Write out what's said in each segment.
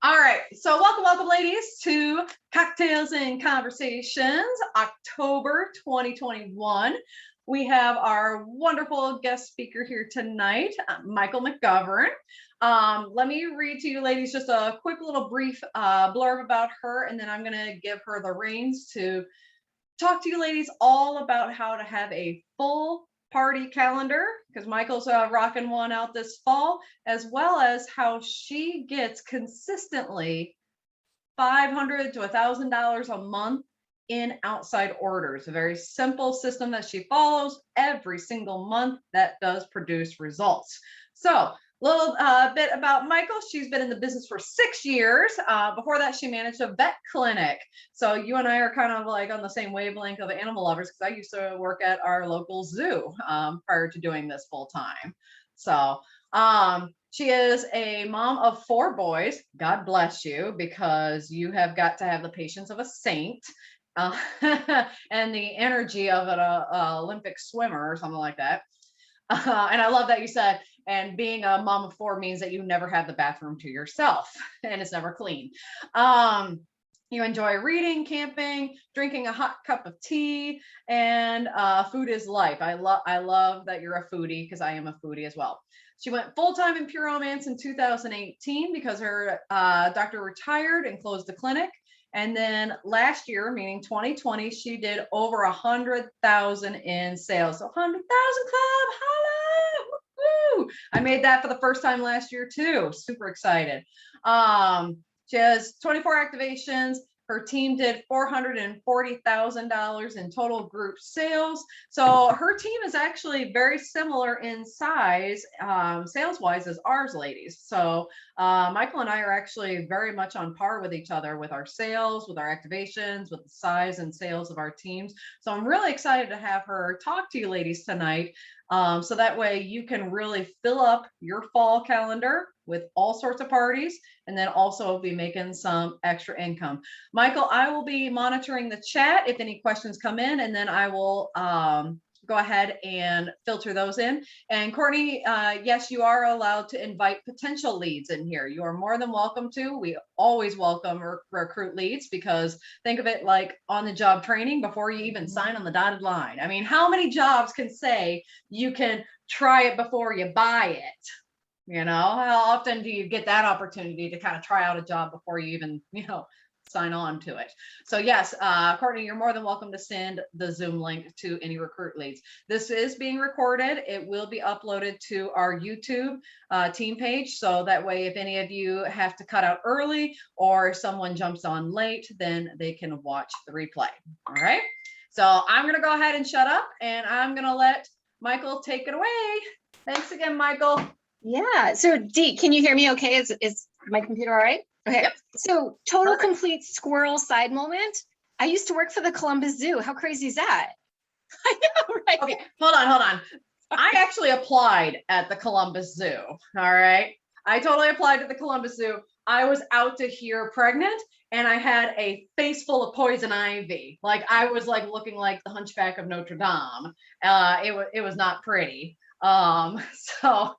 All right, so welcome, ladies, to Cocktails and Conversations, October 2021. We have our wonderful guest speaker here tonight, Micael McGovern. Let me read to you, ladies, just a quick little brief blurb about her, and then I'm going to give her the reins to talk to you, ladies, all about how to have a full party calendar, because Michael's rocking one out this fall, as well as how she gets consistently $500 to $1,000 a month in outside orders. A very simple system that she follows every single month that does produce results. So little bit about Micael. She's been in the business for 6 years. Before that, she managed a vet clinic. So you and I are kind of like on the same wavelength of animal lovers, because I used to work at our local zoo prior to doing this full time. So she is a mom of 4 boys. God bless you, because you have got to have the patience of a saint and the energy of an Olympic swimmer or something like that. And I love that you said, and being a mom of 4 means that you never have the bathroom to yourself and it's never clean. You enjoy reading, camping, drinking a hot cup of tea, and food is life. I love that you're a foodie, because I am a foodie as well. She went full-time in pure romance in 2018 because her doctor retired and closed the clinic. And then last year, meaning 2020, she did over 100,000 in sales. So 100,000 club, holla! Woo! I made that for the first time last year too. Super excited. She has 24 activations. Her team did $440,000 in total group sales. So her team is actually very similar in size, sales-wise, as ours, ladies. So Micael and I are actually very much on par with each other with our sales, with our activations, with the size and sales of our teams. So I'm really excited to have her talk to you ladies tonight. So that way you can really fill up your fall calendar with all sorts of parties, and then also be making some extra income. Micael, I will be monitoring the chat if any questions come in, and then I will go ahead and filter those in. And Courtney, yes, you are allowed to invite potential leads in here. You are more than welcome to. We always welcome recruit leads, because think of it like on-the-job training before you even sign on the dotted line. I mean, how many jobs can say you can try it before you buy it? You know, how often do you get that opportunity to kind of try out a job before you even, sign on to it? So yes, Courtney, you're more than welcome to send the Zoom link to any recruit leads. This is being recorded. It will be uploaded to our YouTube team page. So that way, if any of you have to cut out early or someone jumps on late, then they can watch the replay. All right. So I'm going to go ahead and shut up, and I'm going to let Micael take it away. Thanks again, Micael. Yeah. So Dee, can you hear me okay? Is my computer all right? Okay. Yep. So total Perfect. Complete squirrel side moment. I used to work for the Columbus Zoo. How crazy is that? I know, right? Okay, hold on. I actually applied at the Columbus Zoo. All right. I totally applied to the Columbus Zoo. I was out to here pregnant, and I had a face full of poison ivy. Like I was like looking like the Hunchback of Notre Dame. It was not pretty. So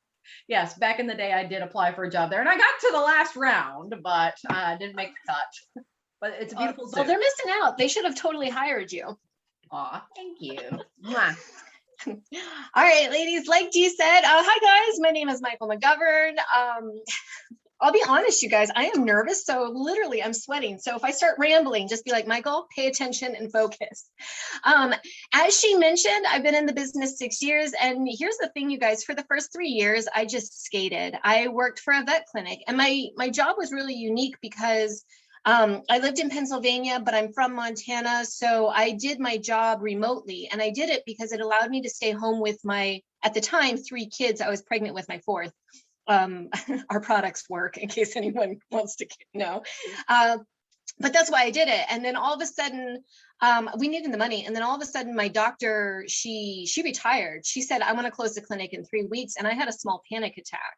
yes, back in the day, I did apply for a job there, and I got to the last round, but didn't make the cut. But it's a beautiful zoo. Well, they're missing out. They should have totally hired you. Aw, thank you. All right, ladies, like Dee said, hi guys, my name is Micael McGovern. I'll be honest, you guys, I am nervous. So literally I'm sweating. So if I start rambling, just be like, Micael, pay attention and focus. As she mentioned, I've been in the business 6 years. And here's the thing, you guys, for the first 3 years, I just skated. I worked for a vet clinic, and my job was really unique because I lived in Pennsylvania, but I'm from Montana. So I did my job remotely, and I did it because it allowed me to stay home with my, at the time, 3 kids. I was pregnant with my 4th. Our products work, in case anyone wants to know. But that's why I did it. And then all of a sudden, we needed the money. And then all of a sudden, my doctor, she retired. She said, I want to close the clinic in 3 weeks. And I had a small panic attack.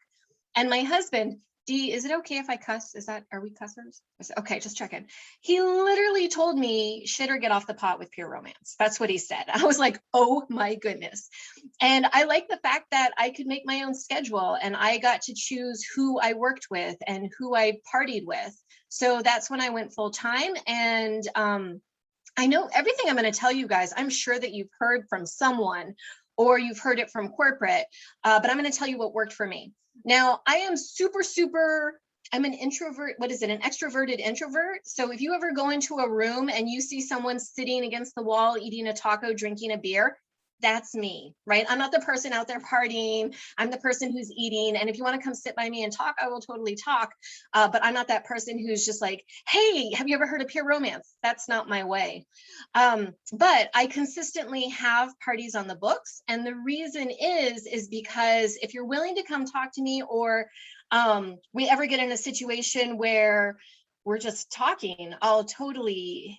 And my husband Dee, is it okay if I cuss? Are we cussers? Okay, just checking. He literally told me shit or get off the pot with pure romance. That's what he said. I was like, oh my goodness. And I like the fact that I could make my own schedule and I got to choose who I worked with and who I partied with. So that's when I went full time. And I know everything I'm going to tell you guys, I'm sure that you've heard from someone or you've heard it from corporate, but I'm going to tell you what worked for me. Now, I am I'm an introvert. What is it? An extroverted introvert. So if you ever go into a room and you see someone sitting against the wall, eating a taco, drinking a beer, that's me, right? I'm not the person out there partying. I'm the person who's eating. And if you want to come sit by me and talk, I will totally talk. But I'm not that person who's just like, hey, have you ever heard of pure romance? That's not my way. But I consistently have parties on the books. And the reason is because if you're willing to come talk to me, or we ever get in a situation where we're just talking, I'll totally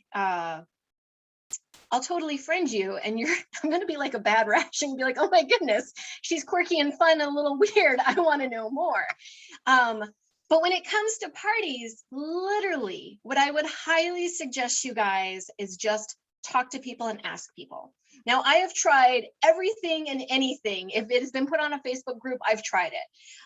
friend you, and I'm going to be like a bad rash and be like, oh my goodness, she's quirky and fun and a little weird. I want to know more. But when it comes to parties, literally what I would highly suggest you guys is just talk to people and ask people. Now, I have tried everything and anything. If it has been put on a Facebook group, I've tried it.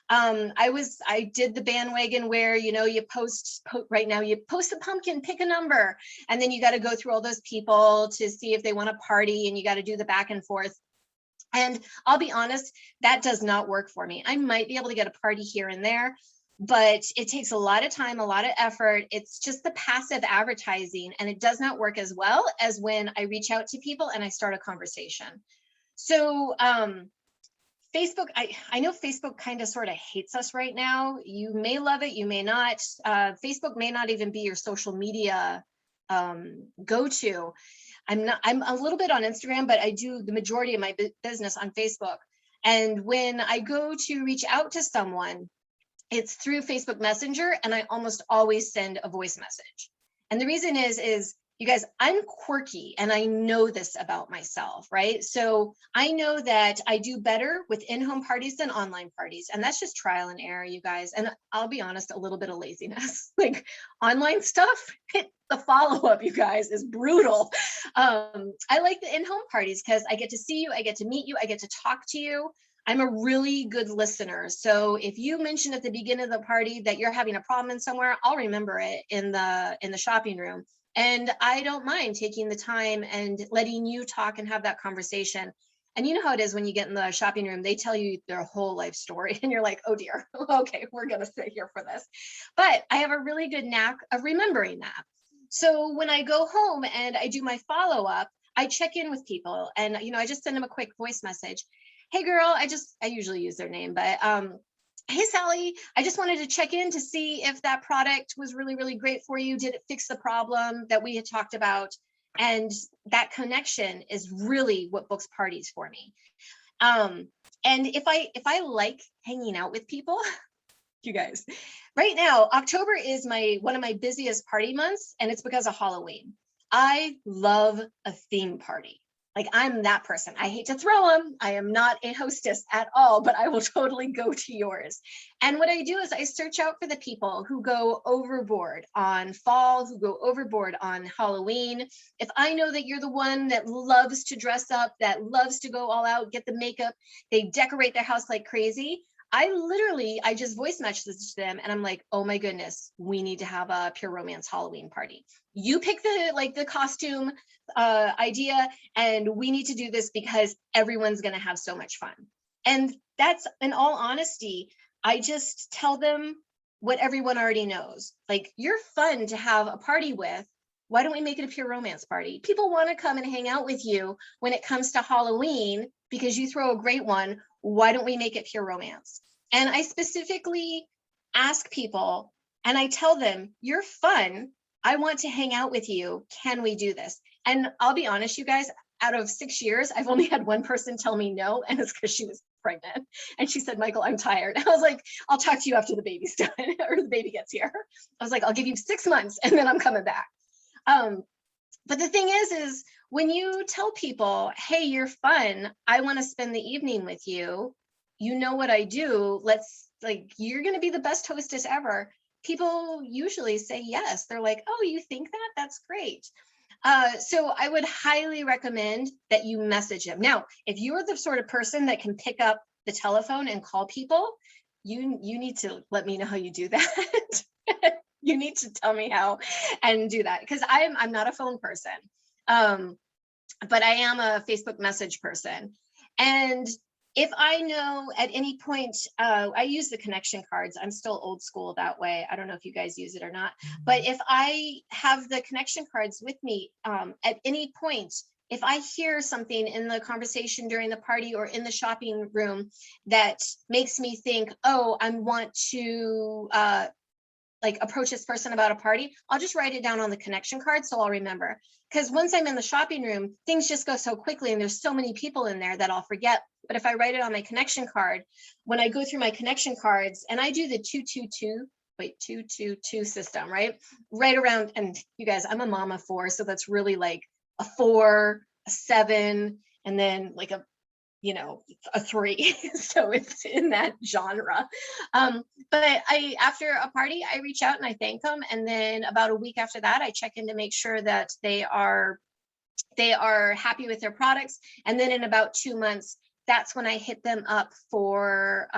I did the bandwagon where, you post right now, you post a pumpkin, pick a number, and then you got to go through all those people to see if they want to party, and you got to do the back and forth. And I'll be honest, that does not work for me. I might be able to get a party here and there, but it takes a lot of time, a lot of effort. It's just the passive advertising, and it does not work as well as when I reach out to people and I start a conversation. So Facebook, I know Facebook kind of sort of hates us right now. You may love it, you may not. Facebook may not even be your social media go-to. I'm a little bit on Instagram, but I do the majority of my business on Facebook. And when I go to reach out to someone, it's through Facebook Messenger, and I almost always send a voice message. And the reason is you guys, I'm quirky, and I know this about myself, right? So I know that I do better with in-home parties than online parties. And that's just trial and error, you guys. And I'll be honest, a little bit of laziness. Like online stuff, the follow-up, you guys, is brutal. I like the in-home parties because I get to see you, I get to meet you, I get to talk to you. I'm a really good listener. So if you mention at the beginning of the party that you're having a problem in somewhere, I'll remember it in the shopping room. And I don't mind taking the time and letting you talk and have that conversation. And you know how it is when you get in the shopping room, they tell you their whole life story and you're like, oh dear, okay, we're going to sit here for this. But I have a really good knack of remembering that. So when I go home and I do my follow-up, I check in with people, and I just send them a quick voice message. Hey girl, I usually use their name, but hey Sally, I just wanted to check in to see if that product was really, really great for you. Did it fix the problem that we had talked about? And that connection is really what books parties for me. And if I like hanging out with people, you guys, right now, October is one of my busiest party months, and it's because of Halloween. I love a theme party. Like, I'm that person. I hate to throw them. I am not a hostess at all, but I will totally go to yours. And what I do is I search out for the people who go overboard on fall, who go overboard on Halloween. If I know that you're the one that loves to dress up, that loves to go all out, get the makeup, they decorate their house like crazy, I just voice message them, and I'm like, oh my goodness, we need to have a pure romance Halloween party. You pick the costume idea, and we need to do this because everyone's going to have so much fun. And that's, in all honesty, I just tell them what everyone already knows. Like, you're fun to have a party with. Why don't we make it a pure romance party? People want to come and hang out with you when it comes to Halloween because you throw a great one. Why don't we make it pure romance? And I specifically ask people, and I tell them, you're fun. I want to hang out with you. Can we do this? And I'll be honest, you guys, out of 6 years, I've only had one person tell me no, and it's because she was pregnant. And she said, Micael, I'm tired. I was like, I'll talk to you after the baby's done or the baby gets here. I was like, I'll give you 6 months and then I'm coming back. But the thing is when you tell people, hey, you're fun, I want to spend the evening with you, you know what I do, let's like, you're going to be the best hostess ever. People usually say yes. They're like, oh, you think that? That's great. So I would highly recommend that you message them. Now, if you're the sort of person that can pick up the telephone and call people, you need to let me know how you do that. You need to tell me how and do that, because I'm not a phone person. But I am a Facebook message person. And if I know at any point, I use the connection cards. I'm still old school that way. I don't know if you guys use it or not, but if I have the connection cards with me, at any point, if I hear something in the conversation during the party or in the shopping room that makes me think, oh, I want to like approach this person about a party, I'll just write it down on the connection card so I'll remember. Because once I'm in the shopping room, things just go so quickly and there's so many people in there that I'll forget. But if I write it on my connection card, when I go through my connection cards and I do the 222 system, right? Right around, and you guys, I'm a mom of 4, so that's really like a 4, a 7, and then like a 3. So it's in that genre. But after a party, I reach out and I thank them. And then about a week after that, I check in to make sure that they are happy with their products. And then in about 2 months, that's when I hit them up for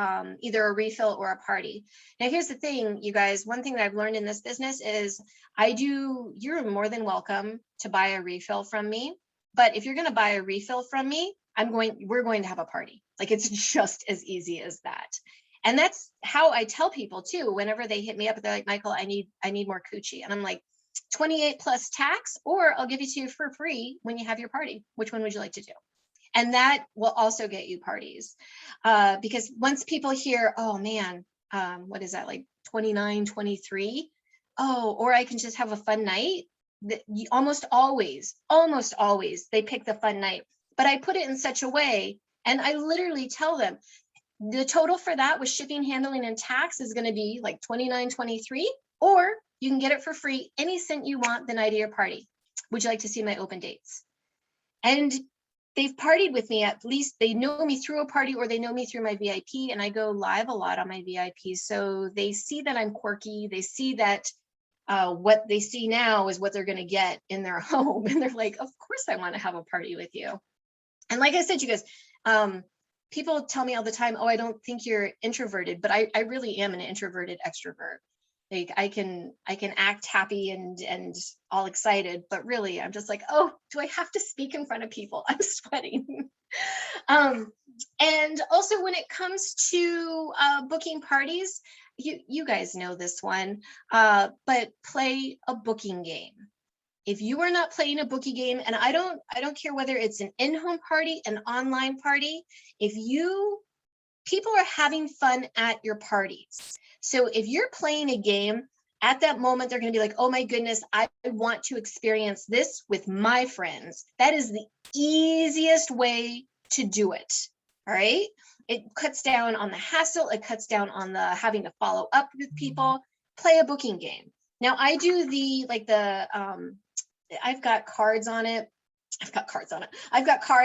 either a refill or a party. Now, here's the thing, you guys, one thing that I've learned in this business is you're more than welcome to buy a refill from me. But if you're going to buy a refill from me, we're going to have a party. Like, it's just as easy as that. And that's how I tell people too, whenever they hit me up, they're like, Micael, I need more coochie. And I'm like, 28 plus tax, or I'll give it to you for free when you have your party. Which one would you like to do? And that will also get you parties. Because once people hear, oh man, what is that, like 29, 23? Oh, or I can just have a fun night. Almost always, they pick the fun night. But I put it in such a way, and I literally tell them, the total for that with shipping, handling, and tax is going to be like 29, 23, or you can get it for free any cent you want the night of your party. Would you like to see my open dates? And they've partied with me, at least they know me through a party or they know me through my VIP, and I go live a lot on my VIP. So they see that I'm quirky. They see that what they see now is what they're going to get in their home. And they're like, of course I want to have a party with you. And like I said, you guys, people tell me all the time, oh, I don't think you're introverted, but I really am an introverted extrovert. Like, I can act happy and all excited, but really I'm just like, oh, do I have to speak in front of people? I'm sweating. And also when it comes to booking parties, you guys know this one, but play a booking game. If you are not playing a bookie game, and I don't care whether it's an in-home party, an online party, people are having fun at your parties. So if you're playing a game, at that moment, they're going to be like, oh my goodness, I want to experience this with my friends. That is the easiest way to do it. All right. It cuts down on the hassle. It cuts down on the having to follow up with people. Play a booking game. Now I do I've got cards on it. I've got cards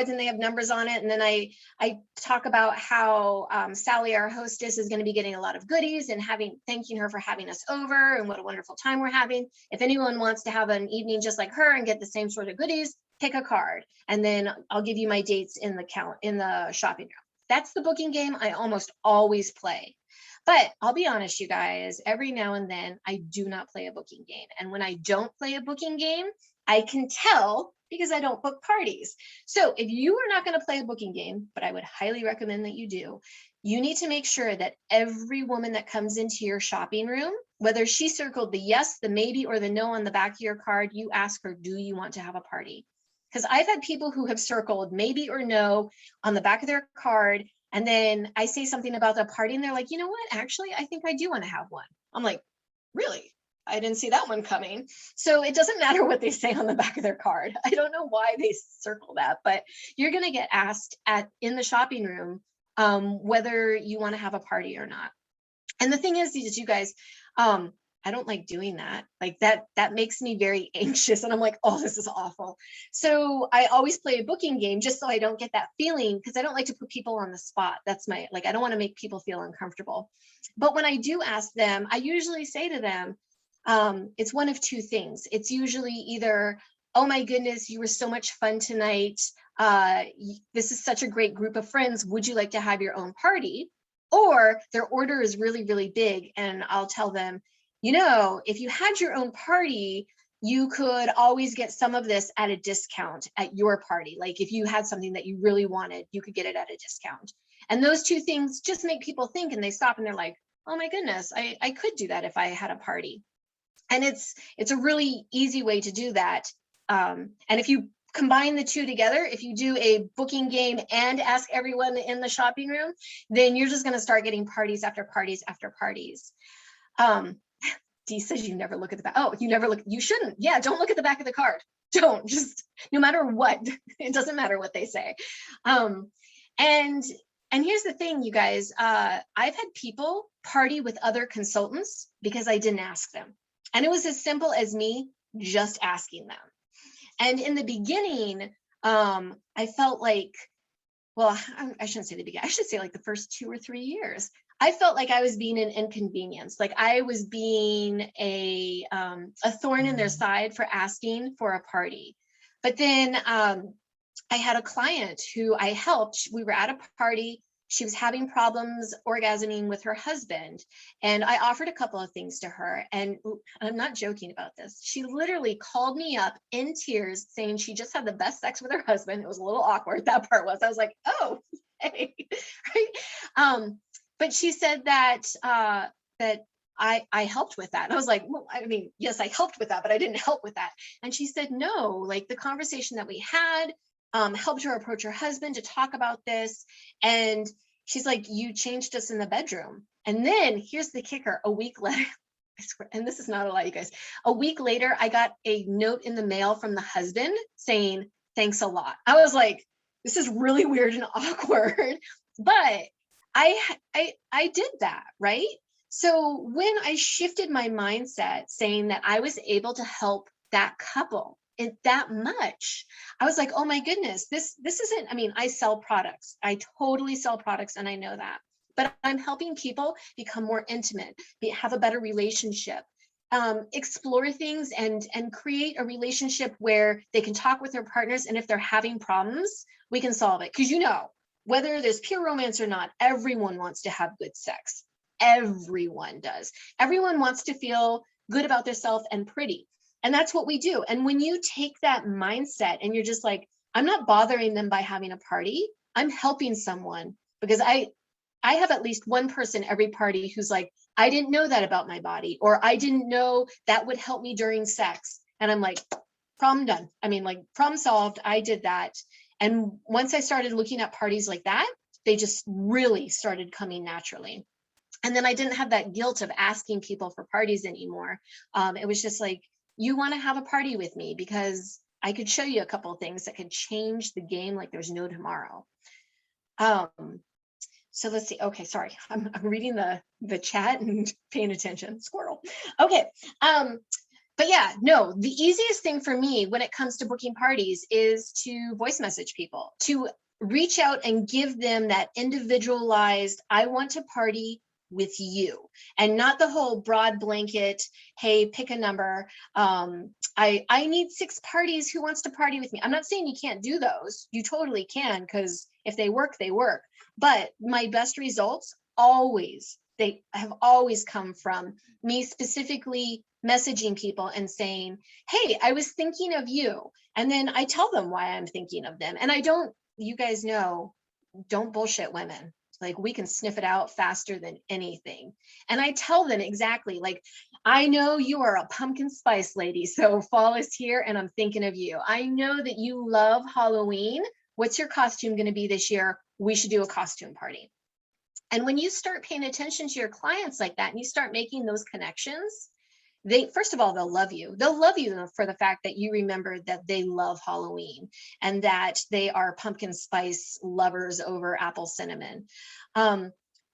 and they have numbers on it. And then I talk about how Sally, our hostess, is going to be getting a lot of goodies and thanking her for having us over and what a wonderful time we're having. If anyone wants to have an evening just like her and get the same sort of goodies, pick a card. And then I'll give you my dates in the shopping room. That's the booking game I almost always play. But I'll be honest, you guys, every now and then I do not play a booking game. And when I don't play a booking game, I can tell because I don't book parties. So if you are not going to play a booking game, but I would highly recommend that you do, you need to make sure that every woman that comes into your shopping room, whether she circled the yes, the maybe, or the no on the back of your card, you ask her, do you want to have a party? Because I've had people who have circled maybe or no on the back of their card. And then I say something about the party and they're like, you know what? Actually, I think I do want to have one. I'm like, really? I didn't see that one coming. So it doesn't matter what they say on the back of their card. I don't know why they circle that, but you're going to get asked in the shopping room whether you want to have a party or not. And the thing is you guys, I don't like doing that. Like that makes me very anxious. And I'm like, oh, this is awful. So I always play a booking game just so I don't get that feeling, because I don't like to put people on the spot. That's my, like, I don't want to make people feel uncomfortable. But when I do ask them, I usually say to them, it's one of two things. It's usually either, oh my goodness, you were so much fun tonight. This is such a great group of friends. Would you like to have your own party? Or their order is really, really big. And I'll tell them, you know, if you had your own party, you could always get some of this at a discount at your party. Like if you had something that you really wanted, you could get it at a discount. And those two things just make people think, and they stop and they're like, oh my goodness, I could do that if I had a party. And it's a really easy way to do that. And if you combine the two together, if you do a booking game and ask everyone in the shopping room, then you're just going to start getting parties after parties after parties. Dee says you never look at the back. Oh, you never look. You shouldn't. Yeah, don't look at the back of the card. Don't, just no matter what. It doesn't matter what they say. And here's the thing, you guys. I've had people party with other consultants because I didn't ask them. And it was as simple as me just asking them. And in the beginning, I felt like, well, I shouldn't say the beginning. I should say like the first 2 or 3 years. I felt like I was being an inconvenience, like I was being a thorn in their side for asking for a party. But then I had a client who I helped. We were at a party. She was having problems orgasming with her husband. And I offered a couple of things to her. And I'm not joking about this. She literally called me up in tears saying she just had the best sex with her husband. It was a little awkward. That part was. I was like, oh, hey. Right. But she said that I helped with that. And I was like, well, I mean, yes, I helped with that, but I didn't help with that. And she said, no, like the conversation that we had helped her approach her husband to talk about this. And she's like, you changed us in the bedroom. And then here's the kicker, a week later, I swear, and this is not a lie, you guys, a week later, I got a note in the mail from the husband saying, thanks a lot. I was like, this is really weird and awkward, but I did that, right? So when I shifted my mindset saying that I was able to help that couple it that much, I was like, oh my goodness, this isn't, I mean, I sell products. I totally sell products and I know that, but I'm helping people become more intimate, have a better relationship, explore things and create a relationship where they can talk with their partners. And if they're having problems, we can solve it. Because you know, whether there's pure romance or not, everyone wants to have good sex. Everyone does. Everyone wants to feel good about themselves and pretty. And that's what we do. And when you take that mindset and you're just like, I'm not bothering them by having a party, I'm helping someone, because I have at least one person every party who's like, I didn't know that about my body, or I didn't know that would help me during sex. And I'm like, problem done. I mean, like, problem solved. I did that. And once I started looking at parties like that, they just really started coming naturally. And then I didn't have that guilt of asking people for parties anymore. It was just like, you want to have a party with me because I could show you a couple of things that could change the game like there's no tomorrow. So let's see. Okay, sorry. I'm reading the chat and paying attention. Squirrel. Okay. But yeah, no, the easiest thing for me when it comes to booking parties is to voice message people, to reach out and give them that individualized, I want to party with you, and not the whole broad blanket, hey, pick a number. I need 6 parties. Who wants to party with me? I'm not saying you can't do those. You totally can, because if they work, they work. But my best results they have always come from me specifically messaging people and saying, hey, I was thinking of you. And then I tell them why I'm thinking of them. And I don't, you guys know, don't bullshit women. Like, we can sniff it out faster than anything. And I tell them exactly, like, I know you are a pumpkin spice lady, so fall is here and I'm thinking of you. I know that you love Halloween. What's your costume going to be this year? We should do a costume party. And when you start paying attention to your clients like that and you start making those connections, first of all, they'll love you. They'll love you for the fact that you remember that they love Halloween and that they are pumpkin spice lovers over apple cinnamon.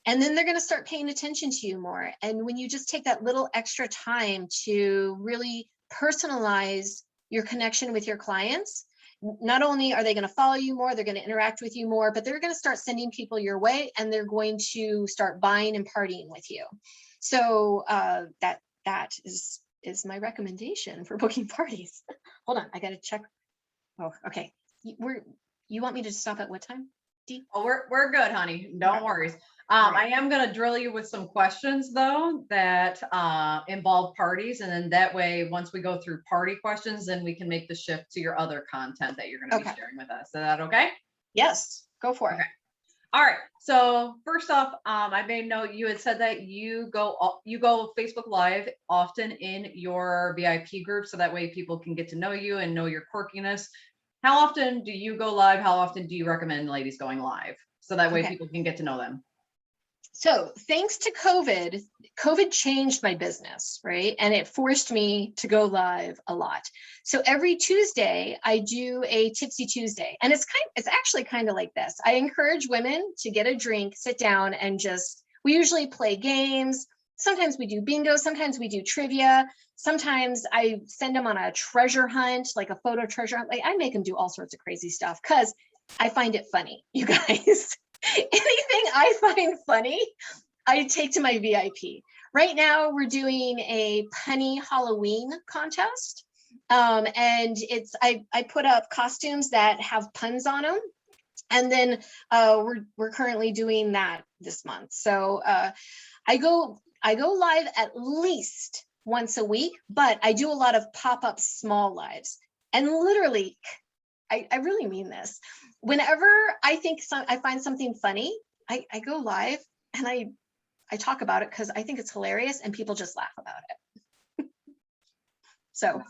And then they're going to start paying attention to you more. And when you just take that little extra time to really personalize your connection with your clients, not only are they going to follow you more, they're going to interact with you more, but they're going to start sending people your way, and they're going to start buying and partying with you. So that is my recommendation for booking parties. Hold on, I got to check. Oh, okay. You want me to stop at what time? Oh, we're good, honey. Don't worry. I am going to drill you with some questions though that involve parties, and then that way, once we go through party questions, then we can make the shift to your other content that you're going to be sharing with us. Is that okay? Yes, go for it. All right. So first off, I made note you had said that you go Facebook Live often in your VIP group, so that way people can get to know you and know your quirkiness. How often do you go live? How often do you recommend ladies going live? So that way people can get to know them. So thanks to COVID changed my business, right? And it forced me to go live a lot. So every Tuesday I do a Tipsy Tuesday, and it's actually kind of like this. I encourage women to get a drink, sit down, and we usually play games. Sometimes we do bingo, sometimes we do trivia. Sometimes I send them on a treasure hunt, like a photo treasure hunt. Like, I make them do all sorts of crazy stuff because I find it funny, you guys. Anything I find funny, I take to my VIP. Right now, we're doing a punny Halloween contest. And I put up costumes that have puns on them. And then we're currently doing that this month. So I go live at least once a week, but I do a lot of pop-up small lives. And literally, I really mean this. Whenever I find something funny, I go live and I talk about it because I think it's hilarious and people just laugh about it. So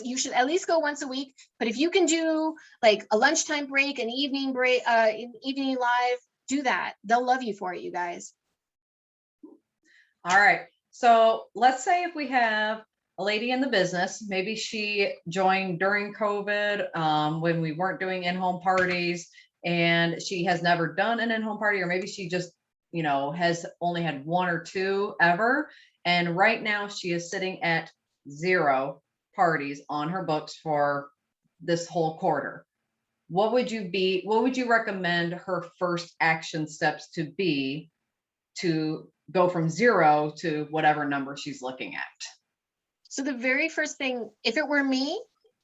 you should at least go once a week. But if you can do like a lunchtime break, an evening break, evening live, do that. They'll love you for it, you guys. All right. So let's say if we have a lady in the business, maybe she joined during COVID when we weren't doing in-home parties, and she has never done an in-home party, or maybe she just, has only had one or two ever. And right now she is sitting at 0 parties on her books for this whole quarter. What would you recommend her first action steps to be to go from 0 to whatever number she's looking at? So the very first thing, if it were me,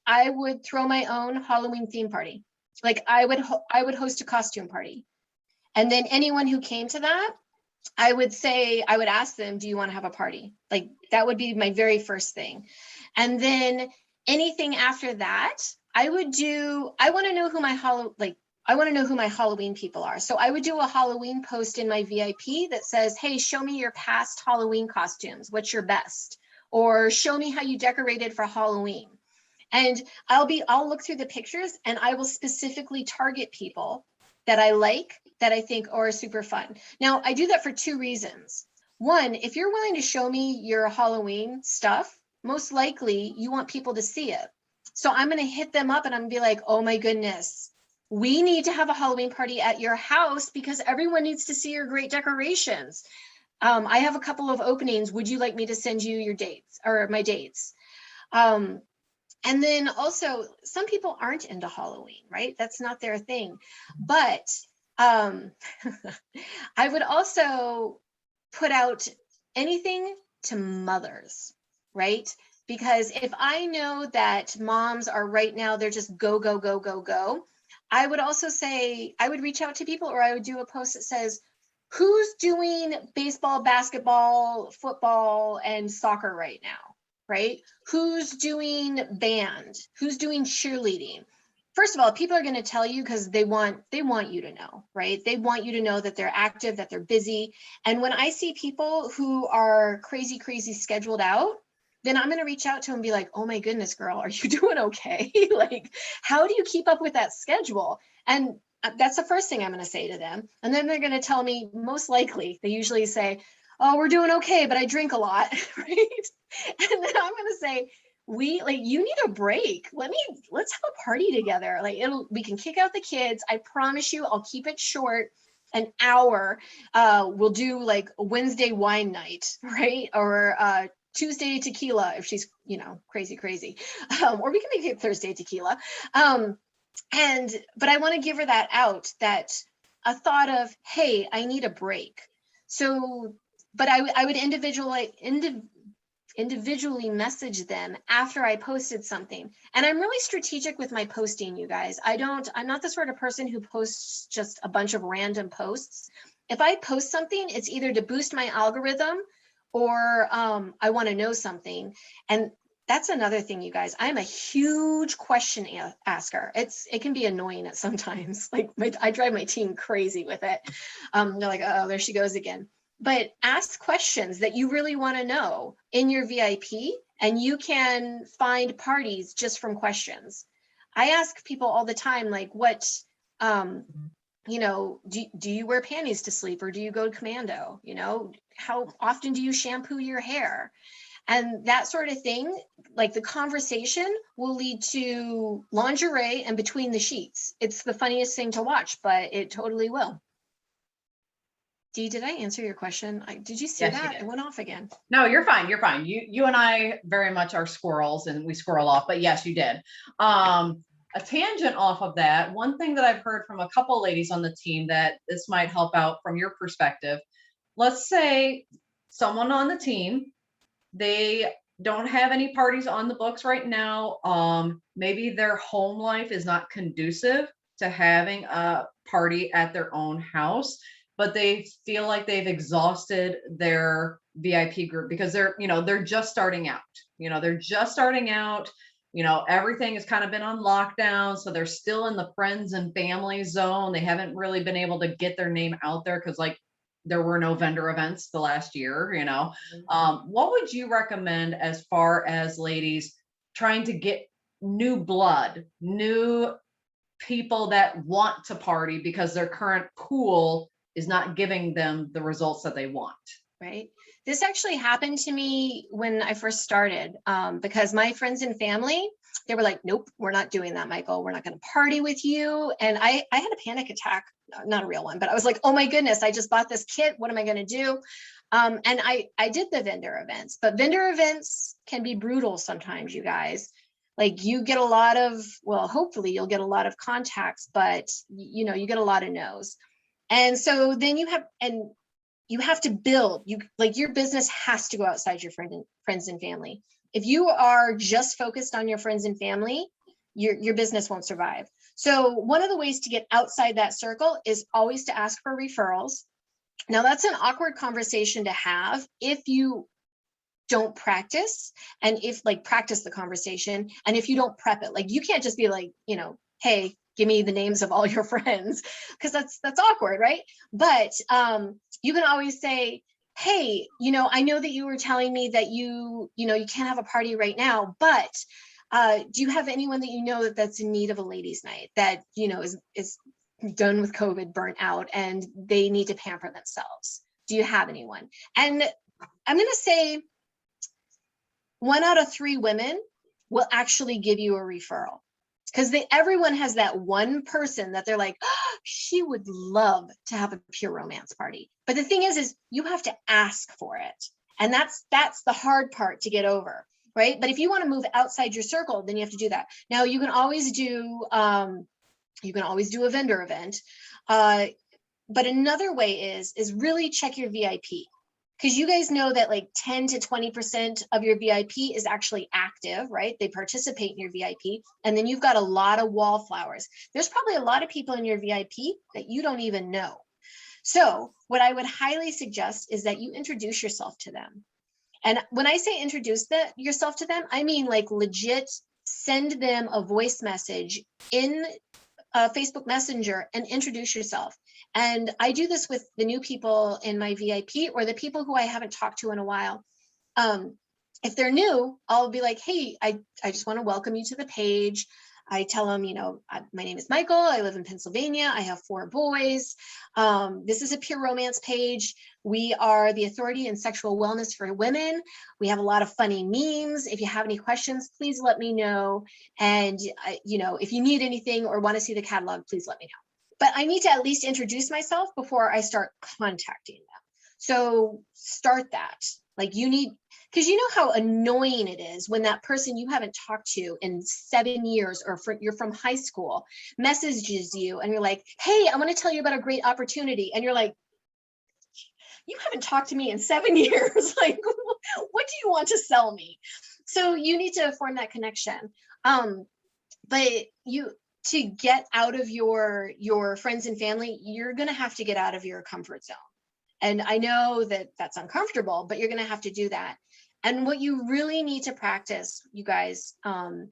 I would throw my own Halloween theme party. Like I would host a costume party. And then anyone who came to that, I would ask them, do you want to have a party? Like that would be my very first thing. And then anything after that, I want to know who my Halloween people are. So I would do a Halloween post in my VIP that says, hey, show me your past Halloween costumes. What's your best? Or show me how you decorated for Halloween. And I'll look through the pictures and I will specifically target people that I like, that I think are super fun. Now, I do that for 2 reasons. One, if you're willing to show me your Halloween stuff, most likely you want people to see it. So I'm going to hit them up and I'm going to be like, oh my goodness, we need to have a Halloween party at your house because everyone needs to see your great decorations. I have a couple of openings. Would you like me to send you your dates or my dates? And then also, some people aren't into Halloween, right? That's not their thing. But I would also put out anything to mothers, right? Because if I know that moms are right now, they're just go, go, go, go, go. I would also say, I would reach out to people, or I would do a post that says, who's doing baseball, basketball, football, and soccer right now, right? Who's doing band? Who's doing cheerleading? First of all, people are going to tell you because they want you to know, right? They want you to know that they're active, that they're busy. And when I see people who are crazy, crazy scheduled out, then I'm going to reach out to them and be like, oh my goodness, girl, are you doing okay? Like, how do you keep up with that schedule? And that's the first thing I'm going to say to them. And then they're going to tell me, most likely, they usually say, oh, we're doing okay, but I drink a lot, right? And then I'm going to say, you need a break. Let's have a party together. We can kick out the kids. I promise you, I'll keep it short. an hour. We'll do like a Wednesday wine night, right? Or Tuesday tequila if she's, you know, crazy. Or we can make it Thursday tequila. But I want to give her that out, that a thought of, hey, I need a break. So, but I would individually message them after I posted something. And I'm really strategic with my posting, you guys. I'm not the sort of person who posts just a bunch of random posts. If I post something, it's either to boost my algorithm or I want to know something. And that's another thing, you guys. I'm a huge question asker. It can be annoying at sometimes. Like I drive my team crazy with it. They're like, oh, there she goes again. But ask questions that you really want to know in your VIP, and you can find parties just from questions. I ask people all the time, like, what, you know, do you wear panties to sleep, or do you go commando? You know, how often do you shampoo your hair? And that sort of thing, like the conversation will lead to lingerie and between the sheets. It's the funniest thing to watch, but it totally will. Dee, did I answer your question? Did you see that? It went off again. No, you're fine. You're fine. You and I very much are squirrels, and we squirrel off, but yes, you did. A tangent off of that, one thing that I've heard from a couple ladies on the team that this might help out from your perspective. Let's say someone on the team, they don't have any parties on the books right now. Maybe their home life is not conducive to having a party at their own house, but they feel like they've exhausted their VIP group because they're just starting out. Everything has kind of been on lockdown. So they're still in the friends and family zone. They haven't really been able to get their name out there because there were no vendor events the last year. What would you recommend as far as ladies trying to get new blood, new people that want to party because their current pool is not giving them the results that they want? Right. This actually happened to me when I first started, because my friends and family, they were like, nope, we're not doing that, Michael. We're not going to party with you. And I had a panic attack, not a real one, but I was like, oh my goodness, I just bought this kit. What am I going to do? And I did the vendor events, but vendor events can be brutal sometimes, you guys. Like you get a lot of, well, hopefully you'll get a lot of contacts, but you get a lot of no's. And so then you have to build, your business has to go outside your friends and family. If you are just focused on your friends and family, your business won't survive. So one of the ways to get outside that circle is always to ask for referrals. Now that's an awkward conversation to have if you don't practice, and if practice the conversation, and if you don't prep it. You can't just be like, hey, give me the names of all your friends, because that's awkward, right? But you can always say, hey, I know that you were telling me that you can't have a party right now, but do you have anyone that that's in need of a ladies' night that is done with COVID, burnt out, and they need to pamper themselves? Do you have anyone? And I'm going to say 1 out of 3 women will actually give you a referral, because everyone has that one person that they're like, oh, she would love to have a pure romance party. But the thing is you have to ask for it. And that's the hard part to get over, right? But if you want to move outside your circle, then you have to do that. Now you can always do a vendor event. But another way is really check your VIP. Because you guys know that 10 to 20% of your VIP is actually active, right? They participate in your VIP. And then you've got a lot of wallflowers. There's probably a lot of people in your VIP that you don't even know. So what I would highly suggest is that you introduce yourself to them. And when I say introduce yourself to them, I mean legit send them a voice message in Facebook Messenger and introduce yourself. And I do this with the new people in my VIP or the people who I haven't talked to in a while. If they're new, I'll be like, hey, I just want to welcome you to the page. I tell them, my name is Michael. I live in Pennsylvania. I have 4 boys. This is a pure romance page. We are the authority in sexual wellness for women. We have a lot of funny memes. If you have any questions, please let me know. And, if you need anything or want to see the catalog, please let me know. but I need to at least introduce myself before I start contacting them. So start that. Like you need, because you know how annoying it is when that person you haven't talked to in 7 years or you're from high school messages you and you're like, hey, I want to tell you about a great opportunity. And you're like, you haven't talked to me in 7 years. Like, what do you want to sell me? So you need to form that connection. But to get out of your friends and family, you're going to have to get out of your comfort zone. And I know that that's uncomfortable, but you're going to have to do that. And what you really need to practice, you guys, and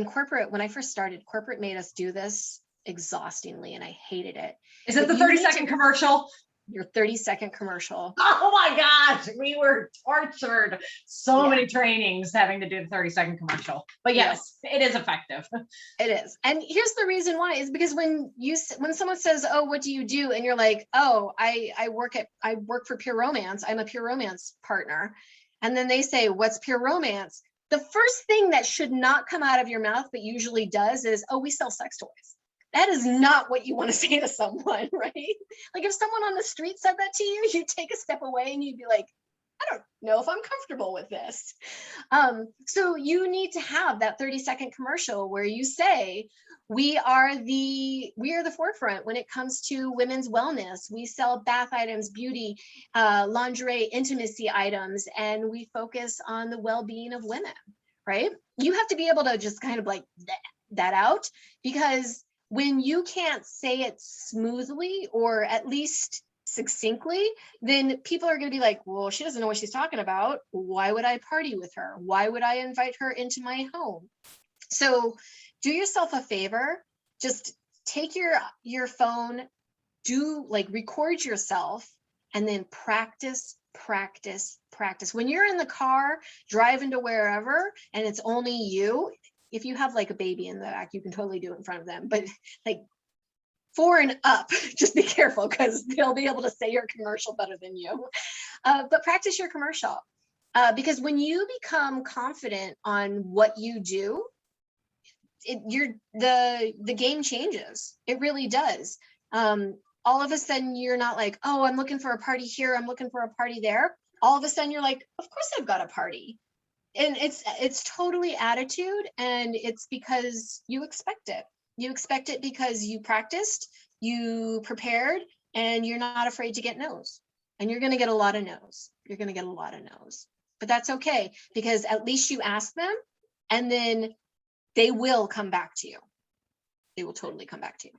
corporate, when I first started, corporate made us do this exhaustingly and I hated it. Is it the 30-second commercial? Your 30-second commercial. Oh my gosh, we were tortured. So many trainings having to do the 30-second commercial. But yes, it is effective. It is. And here's the reason why is because when someone says, oh, what do you do? And you're like, oh, I work for Pure Romance. I'm a Pure Romance partner. And then they say, what's Pure Romance? The first thing that should not come out of your mouth, but usually does, is, oh, we sell sex toys. That is not what you want to say to someone, right? Like if someone on the street said that to you, you'd take a step away and you'd be like, I don't know if I'm comfortable with this. So you need to have that 30-second commercial where you say, we are the forefront when it comes to women's wellness. We sell bath items, beauty, lingerie, intimacy items, and we focus on the well-being of women, right? You have to be able to just kind of like that out, because when you can't say it smoothly or at least succinctly, then people are going to be like, well, she doesn't know what she's talking about. Why would I party with her? Why would I invite her into my home? So do yourself a favor. Just take your phone, record yourself, and then practice. When you're in the car driving to wherever and it's only you, if you have like a baby in the back, you can totally do it in front of them, but like 4 and up, just be careful because they'll be able to say your commercial better than you. But practice your commercial, because when you become confident on what you do, the game changes. It really does. All of a sudden you're not like, oh, I'm looking for a party here, I'm looking for a party there. All of a sudden you're like, of course I've got a party. And it's totally attitude, and it's because you expect it. You expect it because you practiced, you prepared, and you're not afraid to get no's. And you're going to get a lot of no's. You're going to get a lot of no's. But that's okay, because at least you ask them, and then they will come back to you. They will totally come back to you.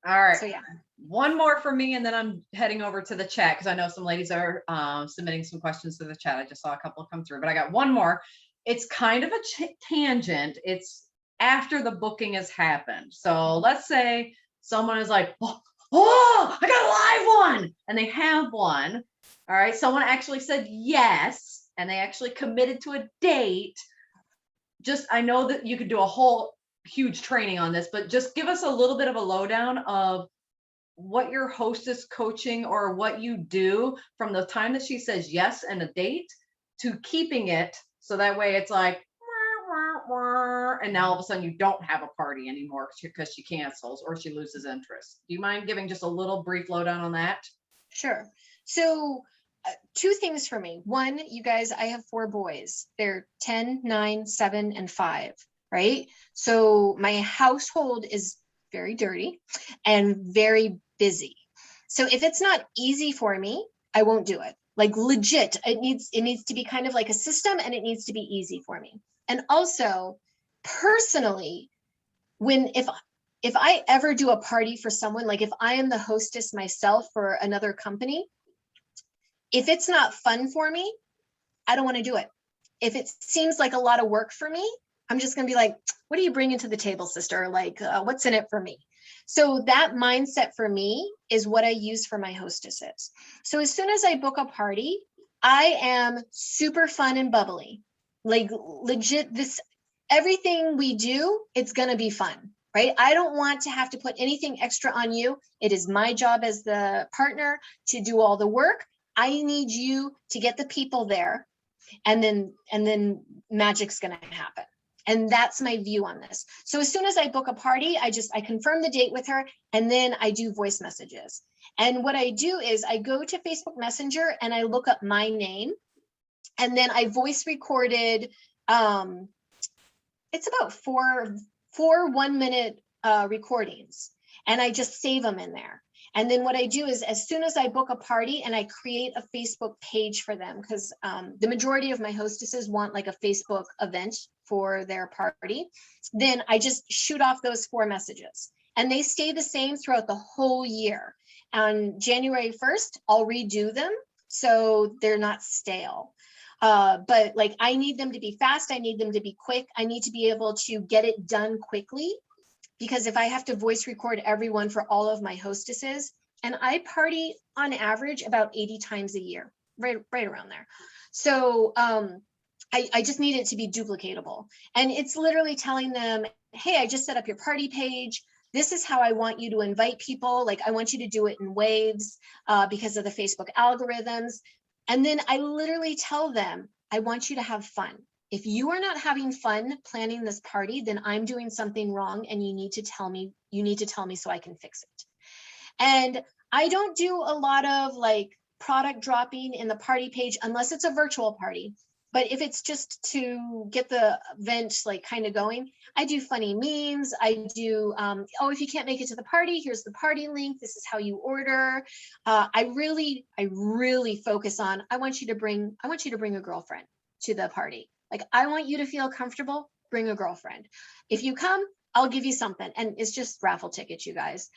All right. So yeah. One more for me, and then I'm heading over to the chat because I know some ladies are submitting some questions to the chat. I just saw a couple come through, but I got one more. It's kind of a tangent. It's after the booking has happened. So let's say someone is like, oh, I got a live one, and they have one. All right. Someone actually said yes, and they actually committed to a date. I know that you could do a whole huge training on this, but just give us a little bit of a lowdown of what your hostess coaching or what you do from the time that she says yes and a date to keeping it. So that way it's like, and now all of a sudden you don't have a party anymore because she cancels or she loses interest. Do you mind giving just a little brief lowdown on that? Sure. So 2 things for me. One, you guys, I have 4 boys. They're 10, 9, 7, and 5, right? So my household is very dirty and very busy. So if it's not easy for me, I won't do it. Like legit, it needs to be kind of like a system, and it needs to be easy for me. And also personally, if I ever do a party for someone, like if I am the hostess myself for another company, if it's not fun for me, I don't want to do it. If it seems like a lot of work for me, I'm just going to be like, what are you bringing to the table, sister? Like, what's in it for me? So that mindset for me is what I use for my hostesses. So as soon as I book a party, I am super fun and bubbly. Like legit, everything we do, it's going to be fun, right? I don't want to have to put anything extra on you. It is my job as the partner to do all the work. I need you to get the people there, and then magic's going to happen. And that's my view on this. So as soon as I book a party, I confirm the date with her, and then I do voice messages. And what I do is I go to Facebook Messenger and I look up my name, and then I voice recorded, it's about four 1-minute recordings, and I just save them in there. And then what I do is, as soon as I book a party and I create a Facebook page for them, because the majority of my hostesses want like a Facebook event for their party, then I just shoot off those 4 messages, and they stay the same throughout the whole year. On January 1st, I'll redo them so they're not stale. But like, I need them to be fast. I need them to be quick. I need to be able to get it done quickly, because if I have to voice record everyone for all of my hostesses, and I party on average about 80 times a year, right around there. So I just need it to be duplicatable. And it's literally telling them, hey, I just set up your party page. This is how I want you to invite people. Like, I want you to do it in waves because of the Facebook algorithms. And then I literally tell them, I want you to have fun. If you are not having fun planning this party, then I'm doing something wrong, and you need to tell me so I can fix it. And I don't do a lot of like product dropping in the party page unless it's a virtual party. But if it's just to get the event like kind of going, I do funny memes. I do, oh, if you can't make it to the party, here's the party link. This is how you order. I really focus on, I want you to bring a girlfriend to the party. Like, I want you to feel comfortable, bring a girlfriend. If you come, I'll give you something. And it's just raffle tickets, you guys.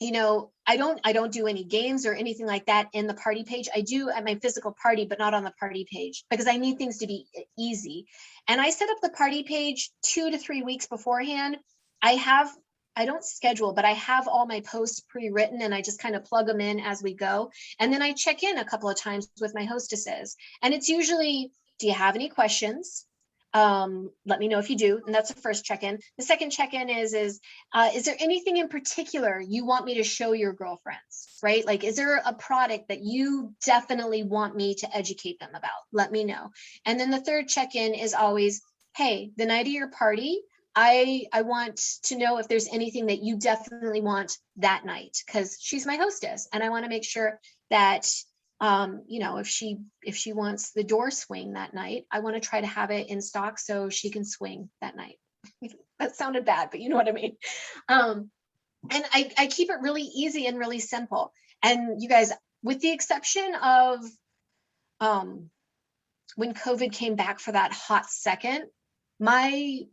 You know, I don't do any games or anything like that in the party page. I do at my physical party, but not on the party page, because I need things to be easy. And I set up the party page 2 to 3 weeks beforehand. I don't schedule, but I have all my posts pre-written, and I just kind of plug them in as we go. And then I check in a couple of times with my hostesses. And it's usually, do you have any questions? Let me know if you do. And that's the first check-in. The second check-in is there anything in particular you want me to show your girlfriends, right? Like, is there a product that you definitely want me to educate them about? Let me know. And then the third check-in is always, hey, the night of your party, I want to know if there's anything that you definitely want that night, because she's my hostess, and I want to make sure that you know, if she wants the door swing that night, I want to try to have it in stock so she can swing that night. That sounded bad, but you know what I mean. And I keep it really easy and really simple. And you guys, with the exception of when COVID came back for that hot second, I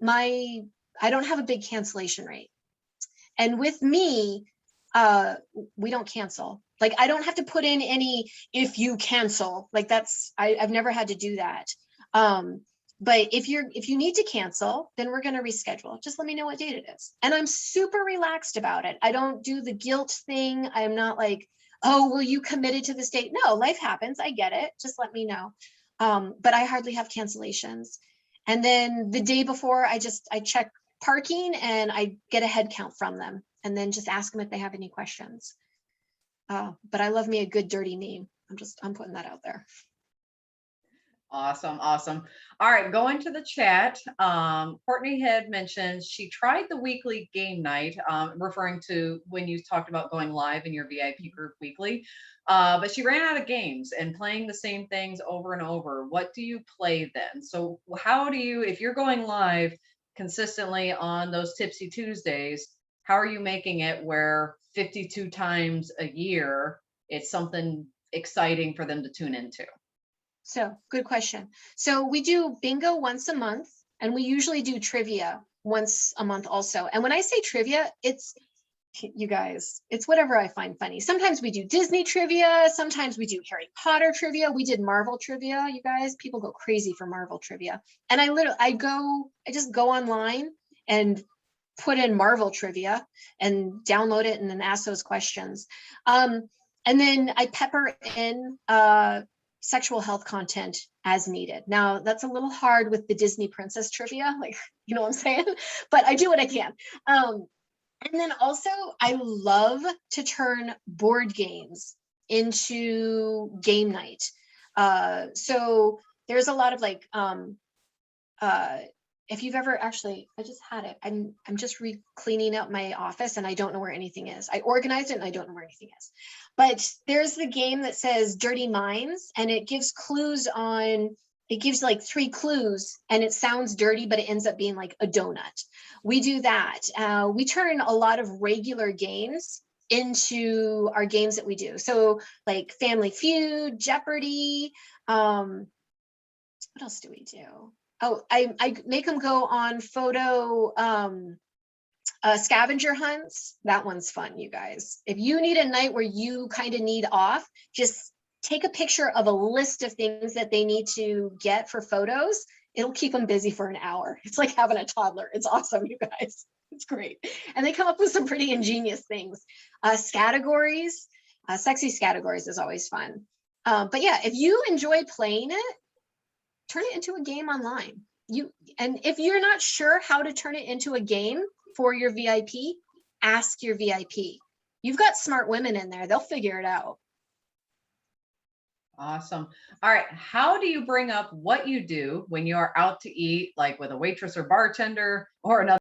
don't have a big cancellation rate. And with me, we don't cancel. Like, I don't have to put in any, if you cancel, like I've never had to do that. But if you need to cancel, then we're going to reschedule. Just let me know what date it is. And I'm super relaxed about it. I don't do the guilt thing. I'm not like, oh, well, you committed to this date. No, life happens. I get it. Just let me know. But I hardly have cancellations. And then the day before, I check parking and I get a head count from them, and then just ask them if they have any questions. But I love me a good dirty meme. I'm putting that out there. Awesome. All right, going to the chat. Courtney had mentioned she tried the weekly game night, referring to when you talked about going live in your VIP group weekly, but she ran out of games and playing the same things over and over. What do you play then? So how do you, if you're going live consistently on those Tipsy Tuesdays, how are you making it where 52 times a year it's something exciting for them to tune into? So, good question. So we do bingo once a month, and we usually do trivia once a month also. And when I say trivia, it's, you guys, it's whatever I find funny. Sometimes we do Disney trivia. Sometimes we do Harry Potter trivia. We did Marvel trivia, you guys. People go crazy for Marvel trivia. And I just go online and put in Marvel trivia and download it and then ask those questions. And then I pepper in sexual health content as needed. Now, that's a little hard with the Disney princess trivia, like, you know what I'm saying? But I do what I can. And then also, I love to turn board games into game night. So there's a lot of like if you've ever actually, I just had it. I'm just cleaning up my office and I don't know where anything is. I organized it and I don't know where anything is. But there's the game that says Dirty Minds, and it gives clues on, it gives like 3 clues and it sounds dirty, but it ends up being like a donut. We do that. We turn a lot of regular games into our games that we do. So like Family Feud, Jeopardy. What else do we do? Oh, I make them go on photo scavenger hunts. That one's fun, you guys. If you need a night where you kind of need off, just take a picture of a list of things that they need to get for photos. It'll keep them busy for an hour. It's like having a toddler. It's awesome, you guys. It's great. And they come up with some pretty ingenious things. Scattergories, sexy scattergories is always fun. But yeah, if you enjoy playing it, turn it into a game online. And if you're not sure how to turn it into a game for your VIP, ask your VIP. You've got smart women in there. They'll figure it out. Awesome. All right. How do you bring up what you do when you're out to eat, like with a waitress or bartender or another